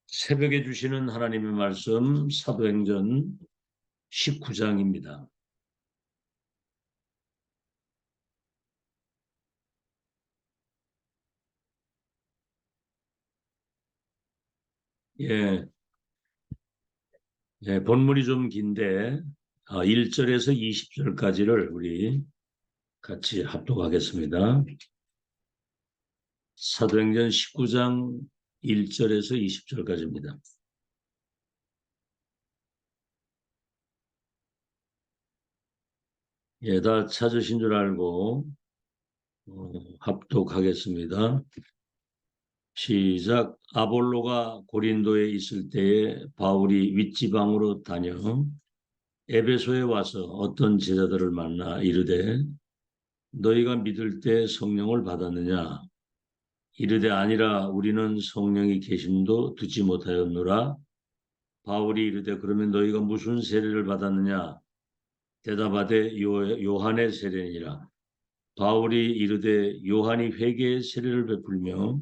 새벽에 주시는 하나님의 말씀 사도행전 19장입니다. 예, 본문이 좀 긴데 1절에서 20절까지를 우리 같이 합독하겠습니다. 사도행전 19장 1절에서 20절까지입니다. 다 찾으신 줄 알고 합독하겠습니다. 시작. 아볼로가 고린도에 있을 때에 바울이 윗지방으로 다녀 에베소에 와서 어떤 제자들을 만나 이르되 너희가 믿을 때 성령을 받았느냐? 이르되 아니라 우리는 성령이 계심도 듣지 못하였노라. 바울이 이르되 그러면 너희가 무슨 세례를 받았느냐? 대답하되 요한의 세례니라. 바울이 이르되 요한이 회개의 세례를 베풀며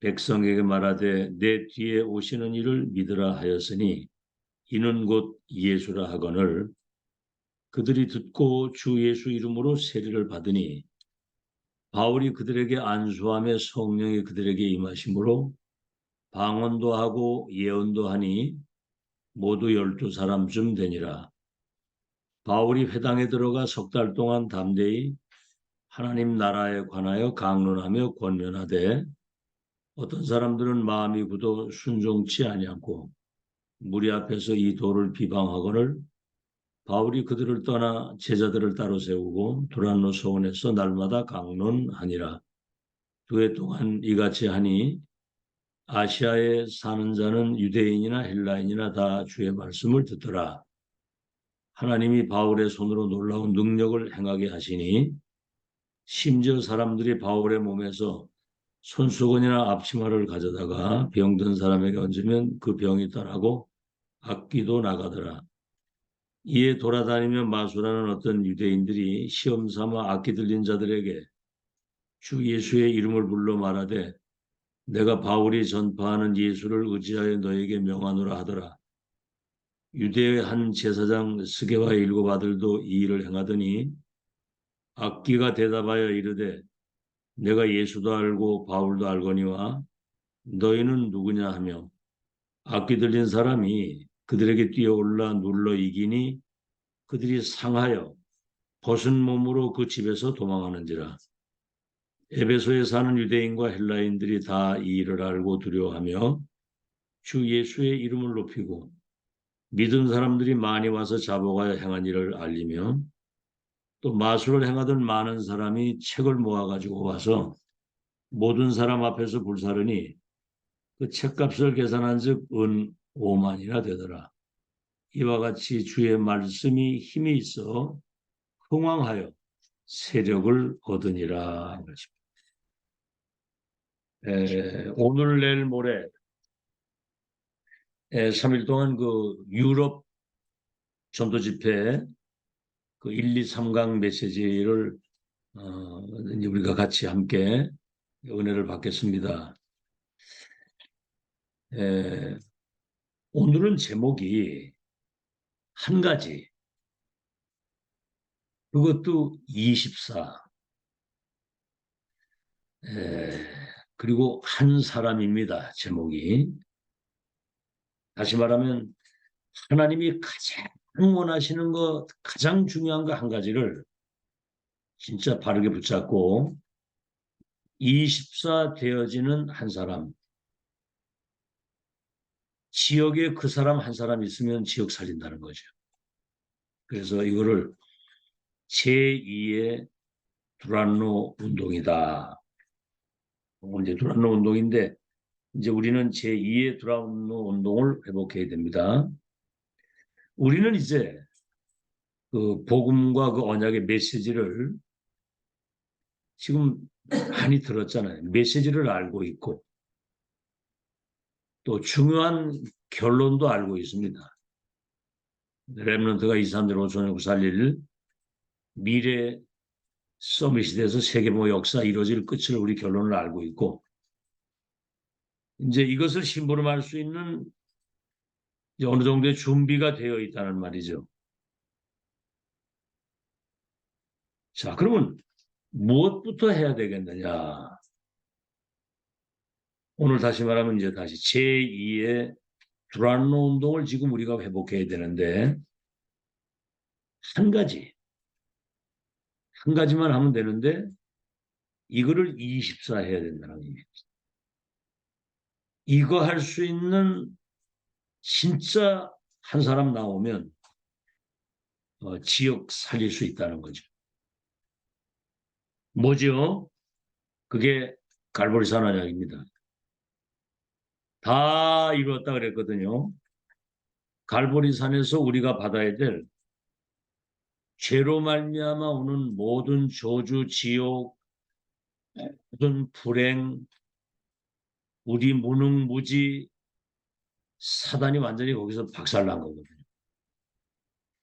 백성에게 말하되 내 뒤에 오시는 이를 믿으라 하였으니 이는 곧 예수라 하거늘 그들이 듣고 주 예수 이름으로 세례를 받으니 바울이 그들에게 안수하며 성령이 그들에게 임하심으로 방언도 하고 예언도 하니 모두 12사람쯤 되니라. 바울이 회당에 들어가 3달 동안 담대히 하나님 나라에 관하여 강론하며 권면하되 어떤 사람들은 마음이 굳어 순종치 아니하고 무리 앞에서 이 도를 비방하거늘 바울이 그들을 떠나 제자들을 따로 세우고 두란노 소원에서 날마다 강론하니라. 2해 동안 이같이 하니 아시아에 사는 자는 유대인이나 헬라인이나 다 주의 말씀을 듣더라. 하나님이 바울의 손으로 놀라운 능력을 행하게 하시니 심지어 사람들이 바울의 몸에서 손수건이나 앞치마를 가져다가 병든 사람에게 얹으면 그 병이 떠나고 악귀도 나가더라. 이에 돌아다니며 마술하는 어떤 유대인들이 시험 삼아 악기 들린 자들에게 주 예수의 이름을 불러 말하되 내가 바울이 전파하는 예수를 의지하여 너에게 명하노라 하더라. 유대의 한 제사장 스게와의 7 아들도 이 일을 행하더니 악기가 대답하여 이르되 내가 예수도 알고 바울도 알거니와 너희는 누구냐 하며 악기 들린 사람이 그들에게 뛰어올라 눌러 이기니 그들이 상하여 벗은 몸으로 그 집에서 도망하는지라. 에베소에 사는 유대인과 헬라인들이 다 이 일을 알고 두려워하며 주 예수의 이름을 높이고 믿은 사람들이 많이 와서 자복하여 행한 일을 알리며 또 마술을 행하던 많은 사람이 책을 모아가지고 와서 모든 사람 앞에서 불사르니 그 책값을 계산한 즉 은 5만이나 되더라. 이와 같이 주의 말씀이 힘이 있어 흥왕하여 세력을 얻으니라. 오늘 내일 모레 3일 동안 그 유럽 전도 집회 그 1, 2, 3강 메시지를 이제 우리가 같이 함께 은혜를 받겠습니다. 오늘은 제목이 한 가지, 그것도 24, 그리고 한 사람입니다. 제목이. 다시 말하면 하나님이 가장 원하시는 것, 가장 중요한 거 한 가지를 진짜 바르게 붙잡고 24 되어지는 한 사람, 지역에 그 사람 한 사람 있으면 지역 살린다는 거죠. 그래서 이거를 제2의 두란노 운동이다. 이제 두란노 운동인데 이제 우리는 제2의 두란노 운동을 회복해야 됩니다. 우리는 이제 그 복음과 그 언약의 메시지를 지금 많이 들었잖아요. 메시지를 알고 있고 또 중요한 결론도 알고 있습니다. 렘넌트가 2, 3년, 5년 후 살릴 미래 서밋이 돼서 세계모 역사 이루어질 끝을 우리 결론을 알고 있고 이제 이것을 심부름할 수 있는 이제 어느 정도의 준비가 되어 있다는 말이죠. 자, 그러면 무엇부터 해야 되겠느냐? 오늘 다시 말하면 이제 다시 제2의 두란노 운동을 지금 우리가 회복해야 되는데 한 가지, 한 가지만 하면 되는데 이거를 24 해야 된다는 얘기예요. 이거 할 수 있는 진짜 한 사람 나오면 지역 살릴 수 있다는 거죠. 뭐죠? 그게 갈보리산 언약입니다. 다 이루었다 그랬거든요. 갈보리산에서 우리가 받아야 될 죄로 말미암아 오는 모든 저주, 지옥, 모든 불행, 우리 무능무지, 사단이 완전히 거기서 박살난 거거든요.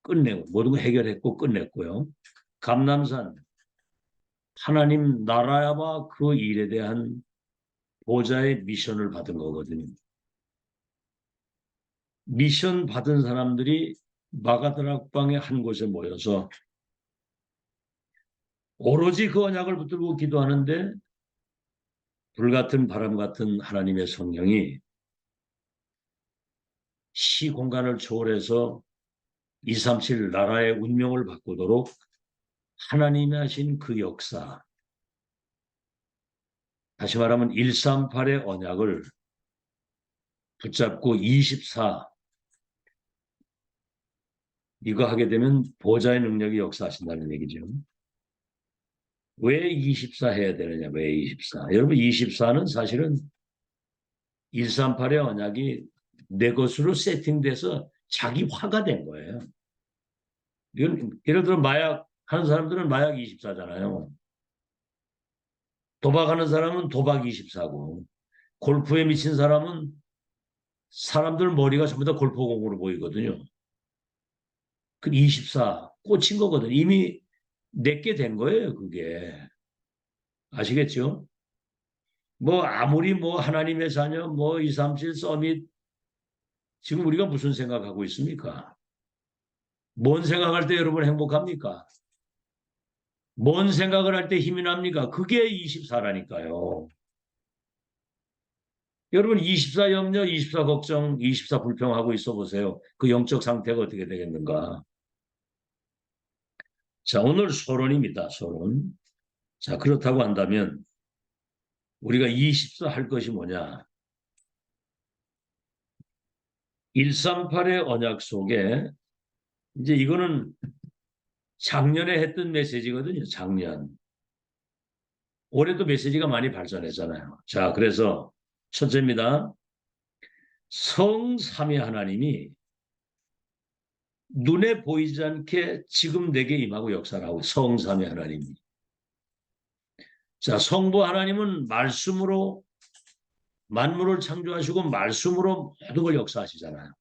끝내고 모든 거 해결했고 끝냈고요. 감람산 하나님 나라와 그 일에 대한 보좌의 미션을 받은 거거든요. 미션 받은 사람들이 마가다락방의 한 곳에 모여서 오로지 그 언약을 붙들고 기도하는데 불같은 바람 같은 하나님의 성령이 시 공간을 초월해서 237 나라의 운명을 바꾸도록 하나님이 하신 그 역사, 다시 말하면 138의 언약을 붙잡고 24 이거 하게 되면 보좌의 능력이 역사하신다는 얘기죠. 왜 24 해야 되느냐? 왜 24? 여러분 24는 사실은 138의 언약이 내 것으로 세팅돼서 자기 화가 된 거예요. 예를 들어 마약 하는 사람들은 마약 24잖아요. 도박하는 사람은 도박 24고 골프에 미친 사람은 사람들 머리가 전부 다 골프공으로 보이거든요. 그 24 꽂힌 거거든요. 이미 내게 된 거예요, 그게. 아시겠죠? 뭐 아무리 뭐 하나님의 자녀 뭐 237 서밋 지금 우리가 무슨 생각하고 있습니까? 뭔 생각할 때 여러분 행복합니까? 뭔 생각을 할 때 힘이 납니까? 그게 24라니까요. 여러분 24 염려, 24 걱정, 24 불평하고 있어 보세요. 그 영적 상태가 어떻게 되겠는가? 자, 오늘 서론입니다. 서론. 자, 그렇다고 한다면 우리가 24 할 것이 뭐냐? 138의 언약 속에 이제 이거는 작년에 했던 메시지거든요. 작년. 올해도 메시지가 많이 발전했잖아요. 자, 그래서 첫째입니다. 성삼위 하나님이 눈에 보이지 않게 지금 내게 임하고 역사를 하고 성삼위 하나님이. 자, 성부 하나님은 말씀으로 만물을 창조하시고 말씀으로 모든 걸 역사하시잖아요.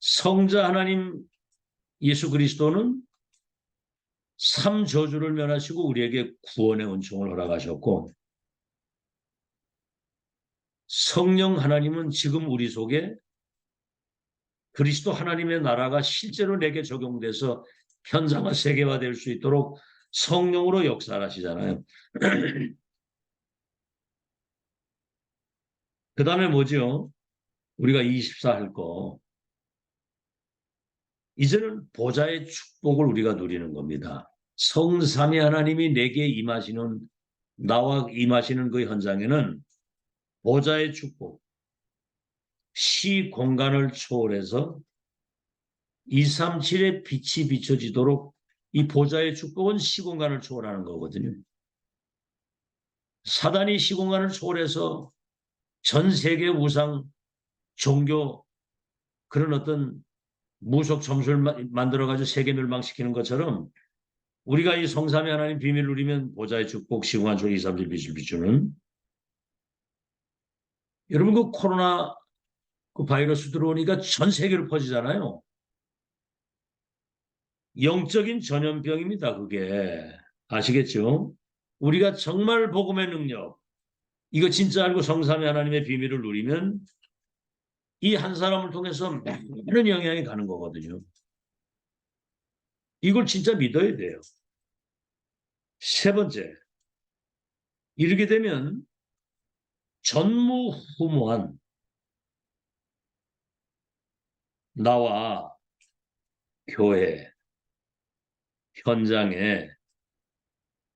성자 하나님 예수 그리스도는 삼저주를 면하시고 우리에게 구원의 은총을 허락하셨고 성령 하나님은 지금 우리 속에 그리스도 하나님의 나라가 실제로 내게 적용돼서 현상화 세계화될 수 있도록 성령으로 역사를 하시잖아요. 그 다음에 뭐죠? 우리가 24 할 거. 이제는 보좌의 축복을 우리가 누리는 겁니다. 성삼위 하나님이 내게 임하시는 나와 임하시는 그 현장에는 보좌의 축복, 시 공간을 초월해서 237의 빛이 비춰지도록 이 보좌의 축복은 시공간을 초월하는 거거든요. 사단이 시공간을 초월해서 전 세계 우상, 종교 그런 어떤 무속 점수를 만들어가지고 세계 멸망시키는 것처럼 우리가 이 성삼위 하나님 비밀을 누리면 보좌의 축복, 시공간 초 237 빛을 비추는 여러분 그 코로나 그 바이러스 들어오니까 전 세계로 퍼지잖아요. 영적인 전염병입니다. 그게. 아시겠죠? 우리가 정말 복음의 능력, 이거 진짜 알고 성삼위 하나님의 비밀을 누리면 이 한 사람을 통해서 많은 영향이 가는 거거든요. 이걸 진짜 믿어야 돼요. 세 번째, 이렇게 되면 전무후무한 나와 교회 현장에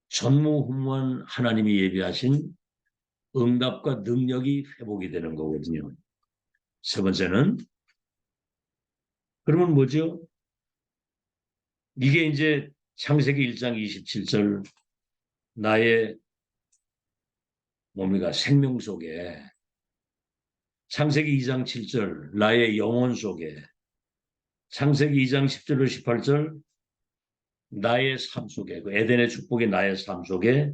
전무후무한 하나님이 예비하신 응답과 능력이 회복이 되는 거거든요. 세 번째는 그러면 뭐죠? 이게 이제 창세기 1장 27절 나의 뭡니까 생명 속에 창세기 2장 7절 나의 영혼 속에 창세기 2장 10절로 18절 나의 삶 속에 그 에덴의 축복이 나의 삶 속에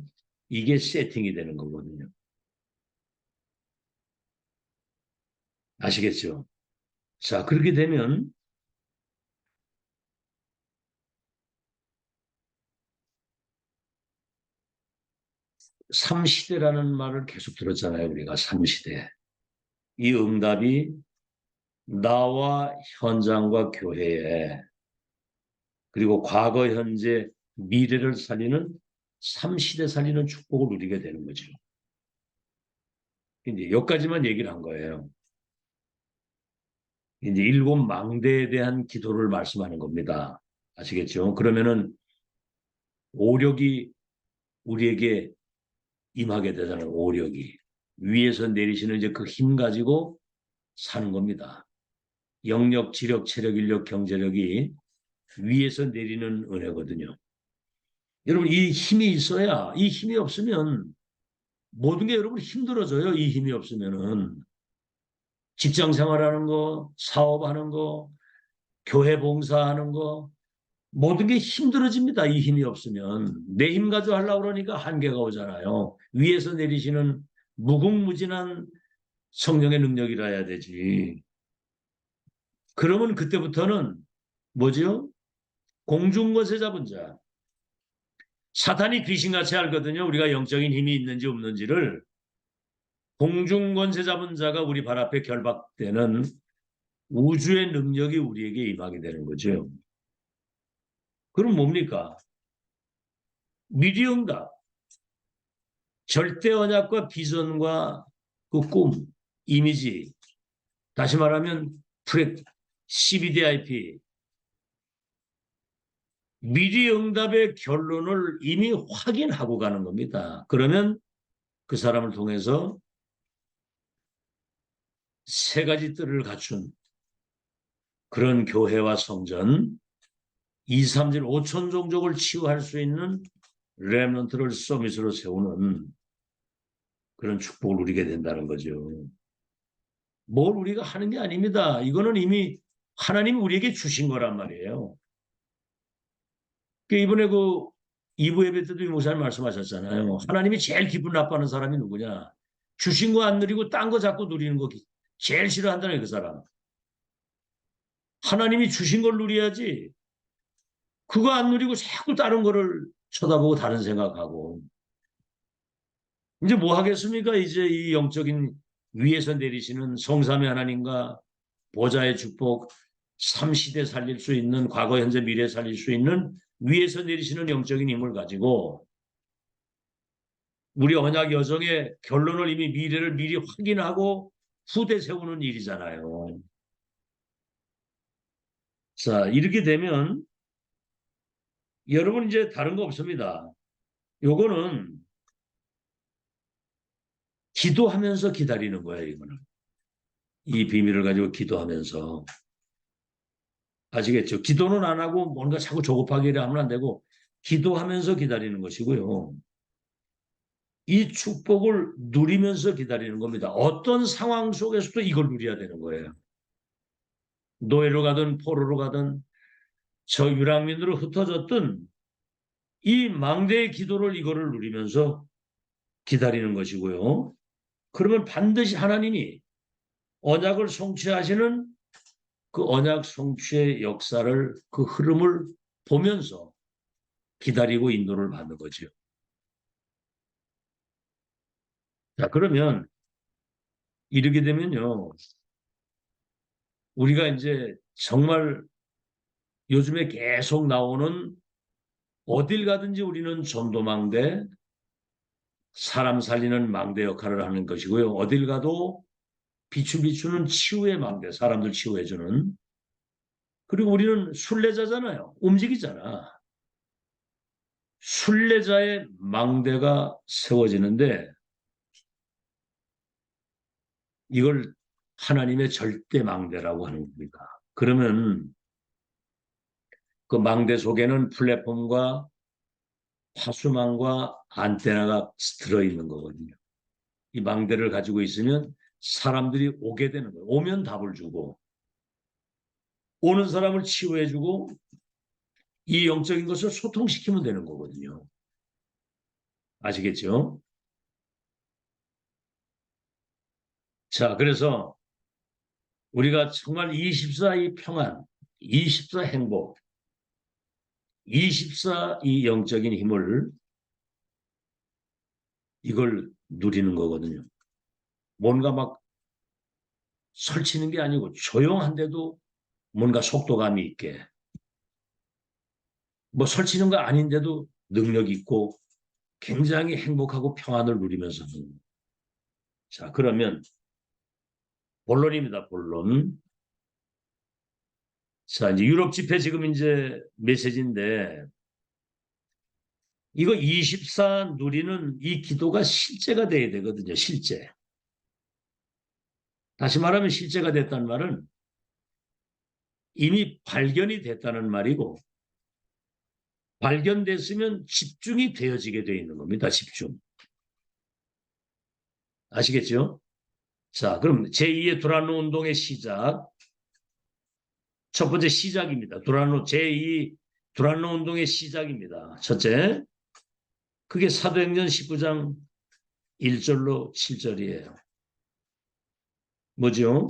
이게 세팅이 되는 거거든요. 아시겠죠? 자, 그렇게 되면 삼시대라는 말을 계속 들었잖아요. 우리가 삼시대. 이 응답이 나와 현장과 교회에 그리고 과거, 현재, 미래를 살리는 삼시대 살리는 축복을 누리게 되는 거죠. 이제 여기까지만 얘기를 한 거예요. 이제 일곱 망대에 대한 기도를 말씀하는 겁니다. 아시겠죠? 그러면은 오력이 우리에게 임하게 되잖아요. 오력이. 위에서 내리시는 이제 그 힘 가지고 사는 겁니다. 영력, 지력, 체력, 인력, 경제력이 위에서 내리는 은혜거든요. 여러분 이 힘이 있어야 이 힘이 없으면 모든 게 여러분 힘들어져요. 이 힘이 없으면은 직장 생활하는 거, 사업하는 거, 교회 봉사하는 거 모든 게 힘들어집니다. 이 힘이 없으면 내 힘 가지고 하려고 그러니까 한계가 오잖아요. 위에서 내리시는 무궁무진한 성령의 능력이라 해야 되지. 그러면 그때부터는 뭐죠? 공중권세 잡은 자. 사탄이 귀신같이 알거든요. 우리가 영적인 힘이 있는지 없는지를. 공중권세 잡은 자가 우리 발 앞에 결박되는 우주의 능력이 우리에게 임하게 되는 거죠. 그럼 뭡니까? 미리응답, 절대 언약과 비전과 그 꿈, 이미지, 다시 말하면 CBDIP, 미리응답의 결론을 이미 확인하고 가는 겁니다. 그러면 그 사람을 통해서 세 가지 뜰을 갖춘 그런 교회와 성전, 2, 3질 5천 종족을 치유할 수 있는 렘넌트를 서밋으로 세우는 그런 축복을 누리게 된다는 거죠. 뭘 우리가 하는 게 아닙니다. 이거는 이미 하나님이 우리에게 주신 거란 말이에요. 이번에 그 2부 예배 때도 이 목사님 말씀하셨잖아요. 하나님이 제일 기분 나빠하는 사람이 누구냐? 주신 거 안 누리고 딴 거 자꾸 누리는 거 제일 싫어한다는 그 사람. 하나님이 주신 걸 누려야지. 그거 안 누리고 자꾸 다른 거를 쳐다보고 다른 생각하고. 이제 뭐 하겠습니까? 이제 이 영적인 위에서 내리시는 성삼위 하나님과 보좌의 축복, 삼시대 살릴 수 있는 과거, 현재, 미래 살릴 수 있는 위에서 내리시는 영적인 힘을 가지고 우리 언약 여정의 결론을 이미 미래를 미리 확인하고 후대 세우는 일이잖아요. 자, 이렇게 되면 여러분 이제 다른 거 없습니다. 요거는 기도하면서 기다리는 거예요, 이거는. 이 비밀을 가지고 기도하면서. 아시겠죠? 기도는 안 하고 뭔가 자꾸 조급하게 하면 안 되고 기도하면서 기다리는 것이고요. 이 축복을 누리면서 기다리는 겁니다. 어떤 상황 속에서도 이걸 누려야 되는 거예요. 노예로 가든 포로로 가든 저 유랑민으로 흩어졌든 이 망대의 기도를 이거를 누리면서 기다리는 것이고요. 그러면 반드시 하나님이 언약을 성취하시는 그 언약 성취의 역사를 그 흐름을 보면서 기다리고 인도를 받는 거죠. 자, 그러면 이렇게 되면요. 우리가 이제 정말 요즘에 계속 나오는 어딜 가든지 우리는 전도망대, 사람 살리는 망대 역할을 하는 것이고요. 어딜 가도 비추비추는 치유의 망대, 사람들 치유해주는. 그리고 우리는 순례자잖아요. 움직이잖아. 순례자의 망대가 세워지는데 이걸 하나님의 절대 망대라고 하는 겁니다. 그러면 그 망대 속에는 플랫폼과 파수망과 안테나가 들어있는 거거든요. 이 망대를 가지고 있으면 사람들이 오게 되는 거예요. 오면 답을 주고 오는 사람을 치유해주고 이 영적인 것을 소통시키면 되는 거거든요. 아시겠죠? 자, 그래서 우리가 정말 24 이 평안, 24 행복, 24 이 영적인 힘을 이걸 누리는 거거든요. 뭔가 막 설치는 게 아니고 조용한데도 뭔가 속도감이 있게 뭐 설치는 거 아닌데도 능력 있고 굉장히 행복하고 평안을 누리면서 자, 그러면 본론입니다. 본론. 자, 이제 유럽 집회 지금 이제 메시지인데 이거 24 누리는 이 기도가 실제가 돼야 되거든요. 실제. 다시 말하면 실제가 됐다는 말은 이미 발견이 됐다는 말이고 발견됐으면 집중이 되어지게 되어 있는 겁니다. 집중. 아시겠죠? 자, 그럼 제2의 두란노 운동의 시작. 첫 번째 시작입니다. 제2 두란노 운동의 시작입니다. 첫째, 그게 사도행전 19장 1절로 7절이에요. 뭐죠?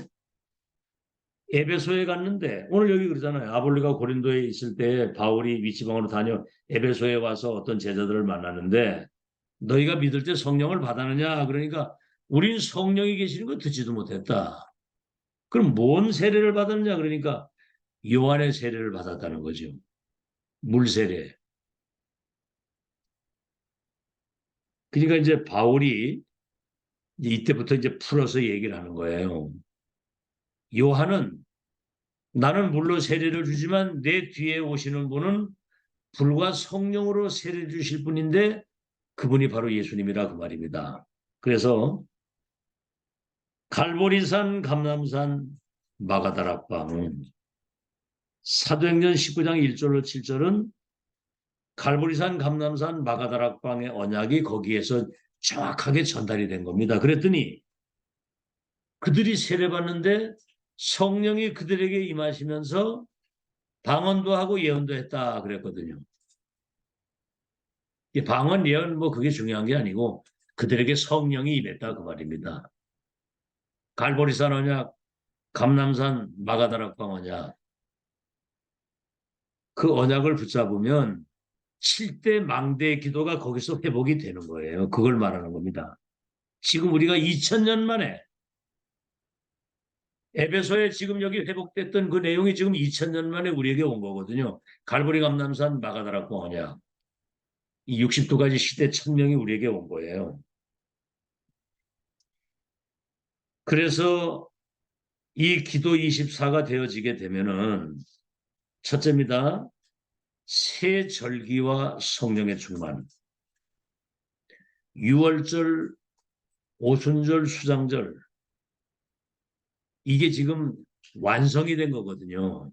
에베소에 갔는데 오늘 여기 그러잖아요. 아볼리가 고린도에 있을 때 바울이 위치방으로 다녀 에베소에 와서 어떤 제자들을 만나는데 너희가 믿을 때 성령을 받았느냐? 그러니까 우린 성령이 계시는 거 듣지도 못했다. 그럼 뭔 세례를 받았느냐? 그러니까 요한의 세례를 받았다는 거죠. 물 세례. 그러니까 이제 바울이 이때부터 이제 풀어서 얘기를 하는 거예요. 요한은 나는 물로 세례를 주지만 내 뒤에 오시는 분은 불과 성령으로 세례 주실 분인데 그분이 바로 예수님이라 그 말입니다. 그래서 갈보리산, 감람산, 마가다락방 사도행전 19장 1절로 7절은 갈보리산, 감람산, 마가다락방의 언약이 거기에서 정확하게 전달이 된 겁니다. 그랬더니 그들이 세례받는데 성령이 그들에게 임하시면서 방언도 하고 예언도 했다 그랬거든요. 방언, 예언 뭐 그게 중요한 게 아니고 그들에게 성령이 임했다 그 말입니다. 갈보리산 언약, 감람산, 마가다락방 언약 그 언약을 붙잡으면 7대 망대의 기도가 거기서 회복이 되는 거예요. 그걸 말하는 겁니다. 지금 우리가 2000년 만에 에베소에 지금 여기 회복됐던 그 내용이 지금 2000년 만에 우리에게 온 거거든요. 갈보리 감람산 마가다락방 언약. 이 62가지 시대 천명이 우리에게 온 거예요. 그래서 이 기도 24가 되어지게 되면은 첫째입니다. 새 절기와 성령의 충만. 6월절, 오순절, 수장절 이게 지금 완성이 된 거거든요.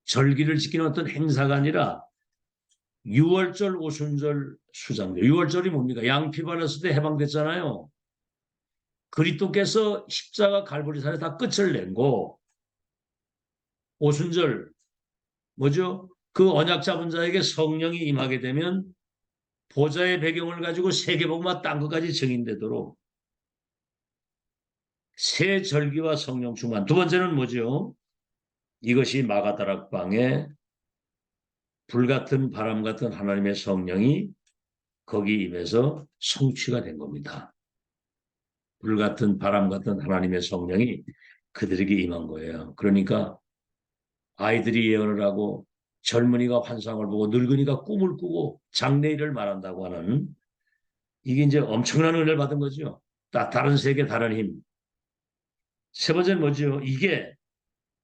절기를 지키는 어떤 행사가 아니라 6월절, 오순절, 수장절. 6월절이 뭡니까? 양피 발랐을 때 해방됐잖아요. 그리스도께서 십자가 갈보리산에 다 끝을 낸고 오순절 뭐죠? 그 언약 잡은 자에게 성령이 임하게 되면 보좌의 배경을 가지고 세계복음화 땅 끝까지 증인되도록 새 절기와 성령 충만. 두 번째는 뭐죠? 이것이 마가다락방에 불같은 바람 같은 하나님의 성령이 거기 임해서 성취가 된 겁니다. 불같은 바람 같은 하나님의 성령이 그들에게 임한 거예요. 그러니까 아이들이 예언을 하고 젊은이가 환상을 보고 늙은이가 꿈을 꾸고 장래일을 말한다고 하는 이게 이제 엄청난 은혜를 받은 거죠. 다른 세계, 다른 힘. 세 번째는 뭐죠? 이게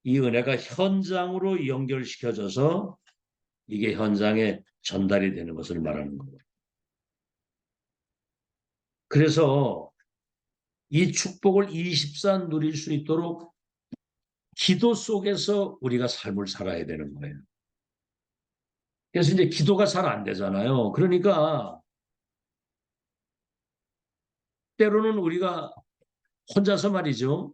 이 은혜가 현장으로 연결시켜져서 이게 현장에 전달이 되는 것을 말하는 거예요. 그래서 이 축복을 24 누릴 수 있도록 기도 속에서 우리가 삶을 살아야 되는 거예요. 그래서 이제 기도가 잘 안 되잖아요. 그러니까 때로는 우리가 혼자서 말이죠.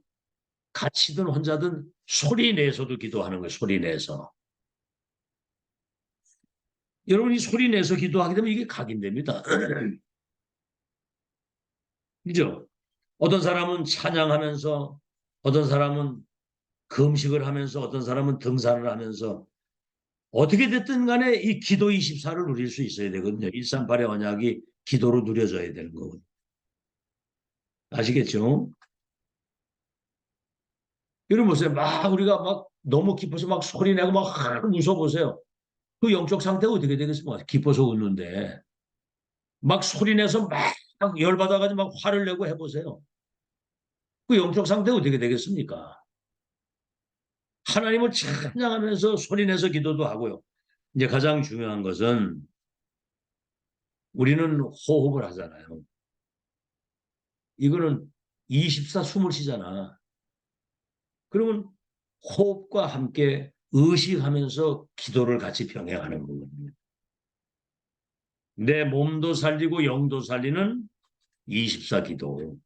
같이든 혼자든 소리 내서도 기도하는 거예요. 소리 내서. 여러분이 소리 내서 기도하게 되면 이게 각인됩니다. 그죠? 어떤 사람은 찬양하면서, 어떤 사람은 금식을 하면서, 어떤 사람은 등산을 하면서, 어떻게 됐든 간에 이 기도 24를 누릴 수 있어야 되거든요. 138의 언약이 기도로 누려져야 되는 거거든요. 아시겠죠? 여러분 보세요. 막 우리가 막 너무 기뻐서 막 소리 내고 막 웃어보세요. 그 영적 상태가 어떻게 되겠습니까? 기뻐서 웃는데. 막 소리 내서 막 열받아가지고 막 화를 내고 해보세요. 그 영적 상태가 어떻게 되겠습니까? 하나님을 찬양하면서 소리 내서 기도도 하고요. 이제 가장 중요한 것은 우리는 호흡을 하잖아요. 이거는 24 숨을 쉬잖아. 그러면 호흡과 함께 의식하면서 기도를 같이 병행하는 거거든요. 내 몸도 살리고 영도 살리는 24 기도.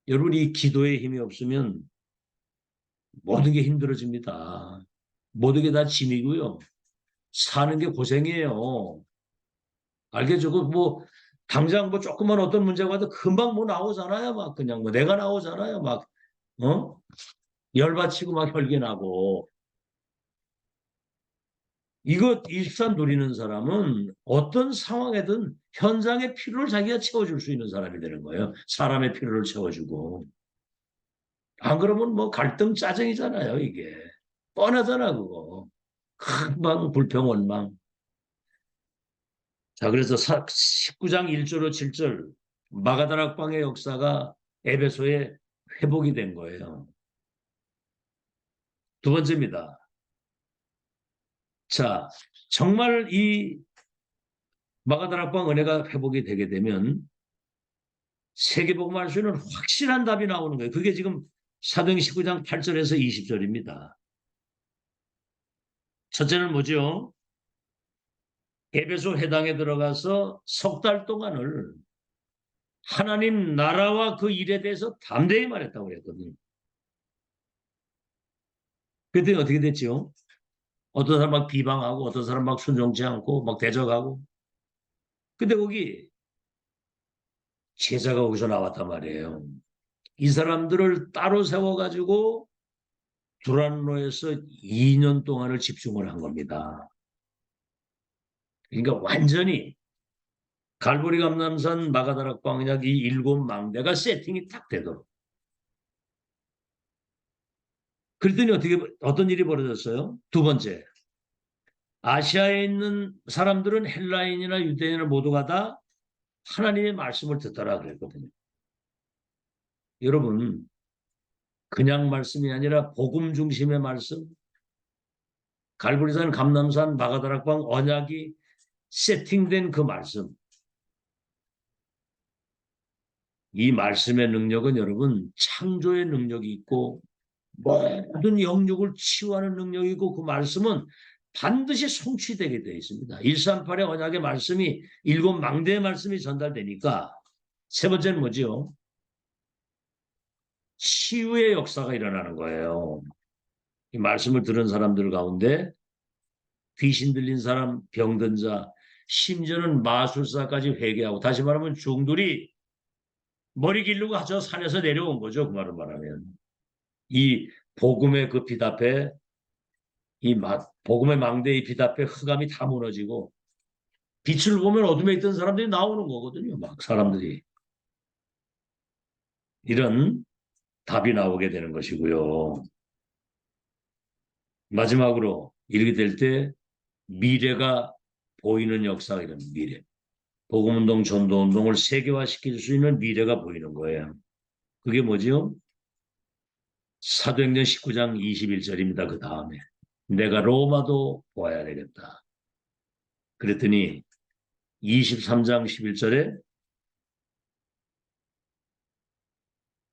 여러분 이 기도에 힘이 없으면 모든 게 힘들어집니다. 모든 게 다 짐이고요. 사는 게 고생이에요. 알겠죠? 그뭐 당장 뭐 조그만 어떤 문제가 와도 금방 뭐 나오잖아요. 막 그냥 뭐 내가 나오잖아요. 막 열받치고 막 혈기 나고. 이것 일산 누리는 사람은 어떤 상황에든 현장의 필요를 자기가 채워줄 수 있는 사람이 되는 거예요. 사람의 필요를 채워주고. 안 그러면 뭐 갈등 짜증이잖아요, 이게. 뻔하잖아, 그거. 금방 불평, 원망. 자, 그래서 19장 1절로 7절 마가다락방의 역사가 에베소에 회복이 된 거예요. 두 번째입니다. 자, 정말 이 마가다락방 은혜가 회복이 되게 되면 세계복음 할 수 있는 확실한 답이 나오는 거예요. 그게 지금 사도행 19장 8절에서 20절입니다. 첫째는 뭐죠? 에베소 회당에 들어가서 석 달 동안을 하나님 나라와 그 일에 대해서 담대히 말했다고 그랬거든요. 그랬더니 어떻게 됐죠? 어떤 사람 막 비방하고 어떤 사람 막 순종치 않고 막 대적하고. 근데 거기 제자가 거기서 나왔단 말이에요. 이 사람들을 따로 세워가지고 두란노에서 2년 동안을 집중을 한 겁니다. 그러니까 완전히 갈보리 감람산 마가다락 광약 이 7망대가 세팅이 딱 되도록. 그랬더니 어떤 일이 벌어졌어요? 두 번째, 아시아에 있는 사람들은 헬라인이나 유대인이나 모두가 다 하나님의 말씀을 듣더라 그랬거든요. 여러분, 그냥 말씀이 아니라 복음 중심의 말씀, 갈보리산, 감람산, 마가다락방 언약이 세팅된 그 말씀, 이 말씀의 능력은 여러분 창조의 능력이 있고 모든 영역을 치유하는 능력이 있고 그 말씀은 반드시 성취되게 되어 있습니다. 138의 언약의 말씀이 7망대의 말씀이 전달되니까 세 번째는 뭐지요? 치유의 역사가 일어나는 거예요. 이 말씀을 들은 사람들 가운데 귀신 들린 사람, 병든 자, 심지어는 마술사까지 회개하고 다시 말하면 중들이 머리 기르고 저 산에서 내려온 거죠. 그 말을 말하면. 이 복음의 그 빛 앞에 복음의 망대의 빛 앞에 흑암이 다 무너지고 빛을 보면 어둠에 있던 사람들이 나오는 거거든요. 막 사람들이. 이런 답이 나오게 되는 것이고요. 마지막으로 이렇게 될 때 미래가 보이는 역사가 이런 미래. 복음운동, 전도운동을 세계화시킬 수 있는 미래가 보이는 거예요. 그게 뭐지요? 사도행전 19장 21절입니다. 그 다음에 내가 로마도 보아야 되겠다. 그랬더니 23장 11절에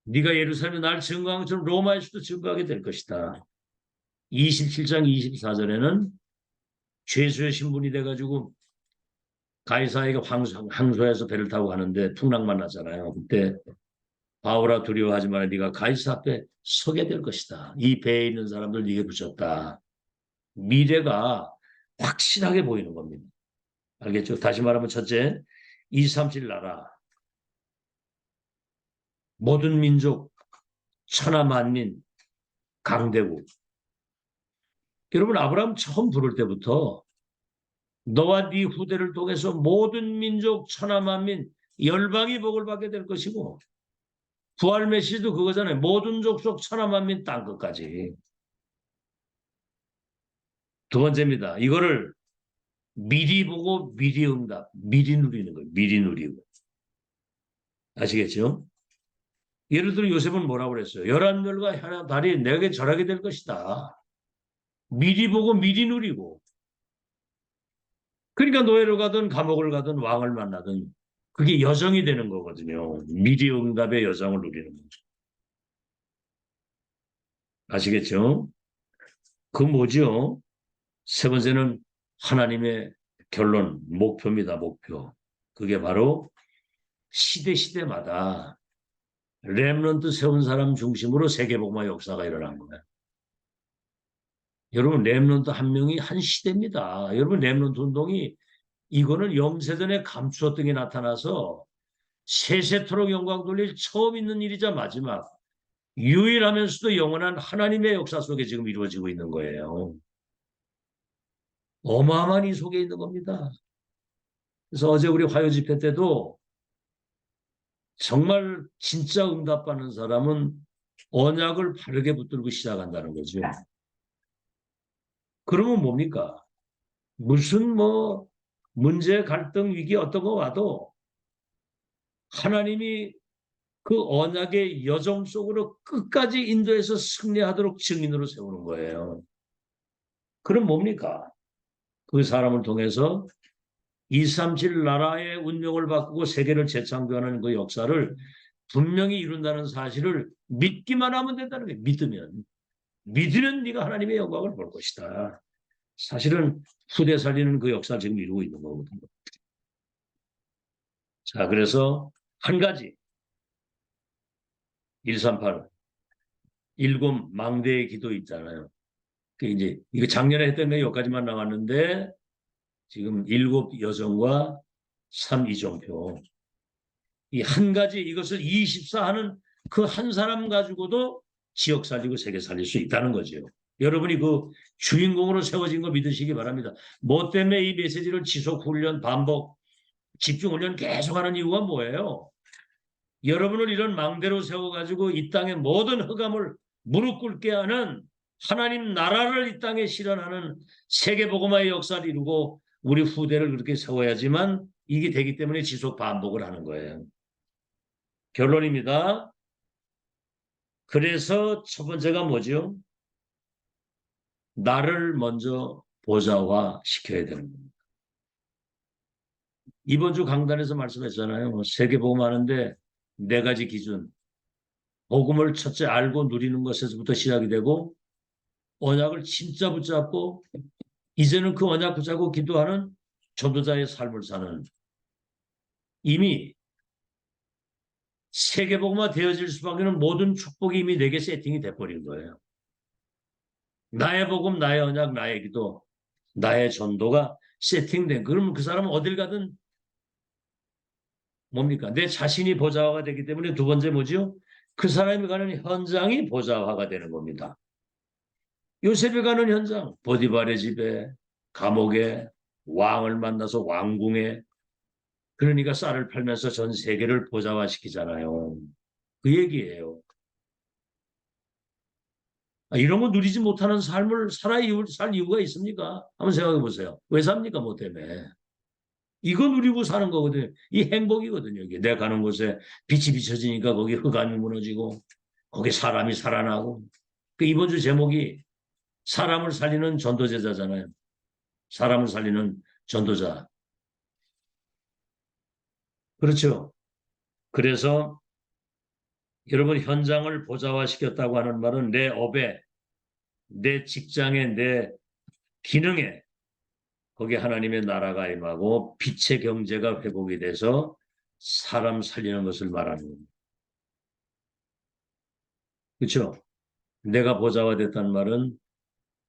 네가 예루살렘에 날 증거한 것처럼 로마에서도 증거하게 될 것이다. 27장 24절에는 죄수의 신분이 돼가지고 가이사에게 항소해서 배를 타고 가는데 풍랑 만나잖아요. 그때 바울아 두려워하지 마라. 네가 가이사 앞에 서게 될 것이다. 이 배에 있는 사람들 네게 붙였다. 미래가 확실하게 보이는 겁니다. 알겠죠? 다시 말하면 첫째, 237 나라 모든 민족 천하 만민 강대국. 여러분 아브라함 처음 부를 때부터 너와 네 후대를 통해서 모든 민족 천하 만민 열방이 복을 받게 될 것이고 부활 메시지도 그거잖아요. 모든 족속 천하 만민 땅 끝까지. 두 번째입니다. 이거를 미리 보고 미리 응답, 미리 누리는 거예요. 미리 누리고. 아시겠죠? 예를 들어 요셉은 뭐라고 그랬어요? 11열과 혈의 달이 내게 절하게 될 것이다. 미리 보고 미리 누리고. 그러니까 노예로 가든 감옥을 가든 왕을 만나든 그게 여정이 되는 거거든요. 미리 응답의 여정을 누리는 거죠. 아시겠죠? 그 뭐죠? 세 번째는 하나님의 결론, 목표입니다. 목표. 그게 바로 시대마다 렘넌트 세운 사람 중심으로 세계복음화 역사가 일어난 거예요. 여러분 렘넌트 한 명이 한 시대입니다. 여러분 렘넌트 운동이 이거는 영세전에 감추었던 게 나타나서 세세토록 영광 돌릴 처음 있는 일이자 마지막 유일하면서도 영원한 하나님의 역사 속에 지금 이루어지고 있는 거예요. 어마어마한 이 속에 있는 겁니다. 그래서 어제 우리 화요 집회 때도 정말 진짜 응답받는 사람은 언약을 바르게 붙들고 시작한다는 거죠. 그러면 뭡니까? 무슨 뭐 문제, 갈등, 위기 어떤 거 와도 하나님이 그 언약의 여정 속으로 끝까지 인도해서 승리하도록 증인으로 세우는 거예요. 그럼 뭡니까? 그 사람을 통해서 237 나라의 운명을 바꾸고 세계를 재창조하는 그 역사를 분명히 이룬다는 사실을 믿기만 하면 된다는 거예요. 믿으면 네가 하나님의 영광을 볼 것이다. 사실은 후대 살리는 그 역사를 지금 이루고 있는 거거든요. 자, 그래서 한 가지 138 일곱 망대의 기도 있잖아요. 그 이제 이거 작년에 했던 게 여기까지만 나왔는데 지금 일곱 여정과 3이정표 이 한 가지 이것을 24 하는 그 한 사람 가지고도 지역 살리고 세계 살릴 수 있다는 거죠. 여러분이 그 주인공으로 세워진 거 믿으시기 바랍니다. 뭐 때문에 이 메시지를 지속 훈련 반복 집중 훈련 계속하는 이유가 뭐예요? 여러분을 이런 망대로 세워가지고 이 땅의 모든 흑암을 무릎 꿇게 하는 하나님 나라를 이 땅에 실현하는 세계복음화의 역사를 이루고 우리 후대를 그렇게 세워야지만 이게 되기 때문에 지속 반복을 하는 거예요. 결론입니다. 그래서 첫 번째가 뭐죠? 나를 먼저 보좌화 시켜야 되는 겁니다. 이번 주 강단에서 말씀했잖아요. 세계복음 하는데 네 가지 기준. 복음을 첫째 알고 누리는 것에서부터 시작이 되고 언약을 진짜 붙잡고 이제는 그 언약 붙잡고 기도하는 전도자의 삶을 사는 이미 세계복음화 되어질 수밖에 없는 모든 축복이 이미 내게 세팅이 돼버린 거예요. 나의 복음, 나의 언약, 나의 기도, 나의 전도가 세팅된 그러면 그 사람은 어딜 가든 뭡니까? 내 자신이 보좌화가 되기 때문에 두 번째 뭐죠? 그 사람이 가는 현장이 보좌화가 되는 겁니다. 요셉이 가는 현장, 보디발의 집에, 감옥에, 왕을 만나서 왕궁에, 그러니까 쌀을 팔면서 전 세계를 보좌화시키잖아요. 그 얘기예요. 이런 거 누리지 못하는 삶을 살 이유가 있습니까? 한번 생각해 보세요. 왜 삽니까? 뭐 때문에. 이거 누리고 사는 거거든요. 이 행복이거든요. 이게 내가 가는 곳에 빛이 비춰지니까 거기 흑암이 무너지고 거기 사람이 살아나고. 그 이번 주 제목이 사람을 살리는 전도제자잖아요. 사람을 살리는 전도자. 그렇죠. 그래서 여러분 현장을 보좌화시켰다고 하는 말은 내 업에, 내 직장에, 내 기능에 거기에 하나님의 나라가 임하고 빛의 경제가 회복이 돼서 사람 살리는 것을 말하는 겁니다. 그렇죠? 내가 보좌화됐다는 말은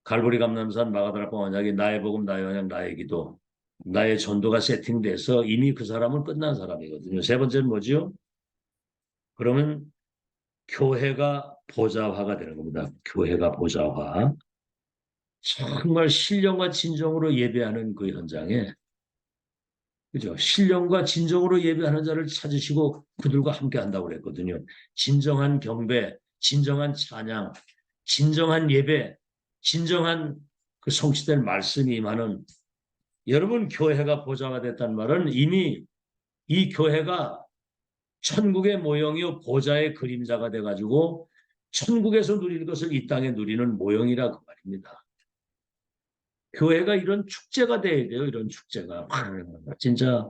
갈보리 감람산 마가다락방 원장이 나의 복음, 나의 언약, 나의 기도, 나의 전도가 세팅돼서 이미 그 사람은 끝난 사람이거든요. 세 번째는 뭐죠? 그러면 교회가 보좌화가 되는 겁니다. 교회가 보좌화. 정말 신령과 진정으로 예배하는 그 현장에, 그죠? 신령과 진정으로 예배하는 자를 찾으시고 그들과 함께 한다고 그랬거든요. 진정한 경배, 진정한 찬양, 진정한 예배, 진정한 그 성취될 말씀이 임하는 여러분 교회가 보좌가 됐다는 말은 이미 이 교회가 천국의 모형이요 보좌의 그림자가 돼가지고 천국에서 누리는 것을 이 땅에 누리는 모형이라 그 말입니다. 교회가 이런 축제가 돼야 돼요. 이런 축제가. 진짜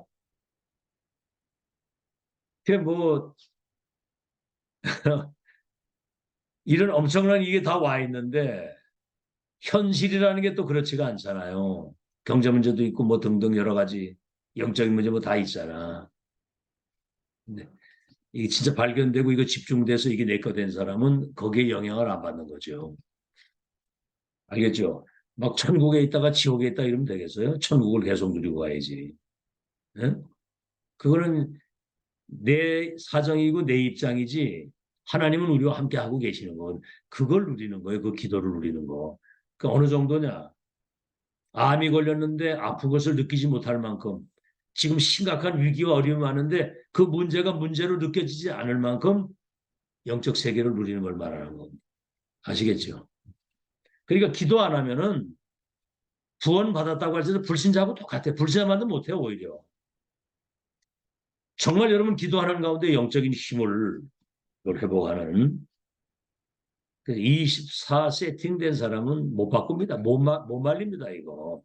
그게 뭐 이런 엄청난 이게 다 와 있는데 현실이라는 게 또 그렇지가 않잖아요. 경제 문제도 있고 뭐 등등 여러 가지 영적인 문제 뭐 다 있잖아. 근데 이게 진짜 발견되고 이거 집중돼서 이게 내 거 된 사람은 거기에 영향을 안 받는 거죠. 알겠죠? 막 천국에 있다가 지옥에 있다 이러면 되겠어요? 천국을 계속 누리고 가야지. 예? 그거는 내 사정이고 내 입장이지 하나님은 우리와 함께 하고 계시는 건 그걸 누리는 거예요. 그 기도를 누리는 거. 그 어느 정도냐? 암이 걸렸는데 아픈 것을 느끼지 못할 만큼 지금 심각한 위기와 어려움이 많은데 그 문제가 문제로 느껴지지 않을 만큼 영적 세계를 누리는 걸 말하는 겁니다. 아시겠죠? 그러니까 기도 안 하면은 구원 받았다고 할지도 불신자하고 똑같아요. 불신자만도 못해요, 오히려. 정말 여러분 기도하는 가운데 영적인 힘을 회복하는 24 세팅된 사람은 못 바꿉니다. 못 말립니다, 이거.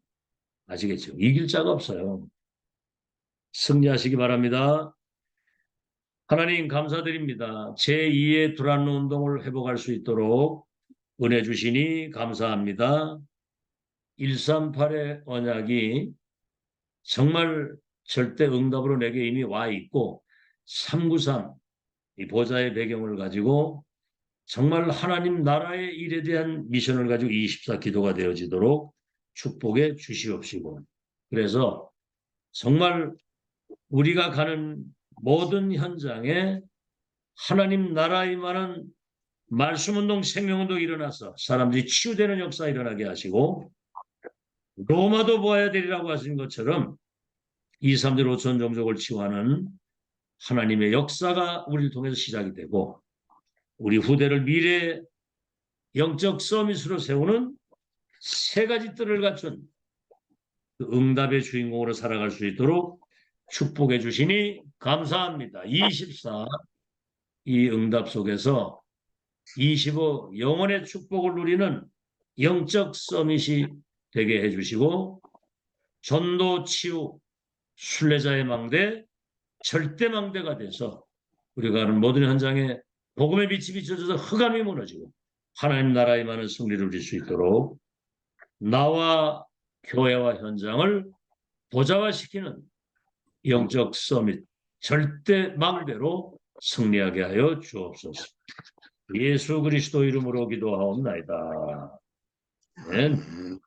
아시겠죠? 이길 자가 없어요. 승리하시기 바랍니다. 하나님 감사드립니다. 제2의 두란노 운동을 회복할 수 있도록 은혜 주시니 감사합니다. 138의 언약이 정말 절대 응답으로 내게 이미 와 있고 393 이 보좌의 배경을 가지고 정말 하나님 나라의 일에 대한 미션을 가지고 24 기도가 되어지도록 축복해 주시옵시고 그래서 정말 우리가 가는 모든 현장에 하나님 나라이만한 말씀운동, 생명운동 일어나서 사람들이 치유되는 역사 일어나게 하시고 로마도 보아야 되리라고 하신 것처럼 2, 3절 5천 종족을 치유하는 하나님의 역사가 우리를 통해서 시작이 되고 우리 후대를 미래 영적 서밋으로 세우는 세 가지 뜰을 갖춘 그 응답의 주인공으로 살아갈 수 있도록 축복해 주시니 감사합니다. 24, 이 응답 속에서 25, 영혼의 축복을 누리는 영적 서밋이 되게 해주시고 전도, 치유, 순례자의 망대, 절대 망대가 돼서 우리가 하는 모든 현장에 복음의 빛이 비춰져서 흑암이 무너지고 하나님 나라에 많은 승리를 누릴 수 있도록 나와 교회와 현장을 보좌화시키는 영적 서밋, 절대 망대로 승리하게 하여 주옵소서. 예수 그리스도 이름으로 기도하옵나이다. 아멘.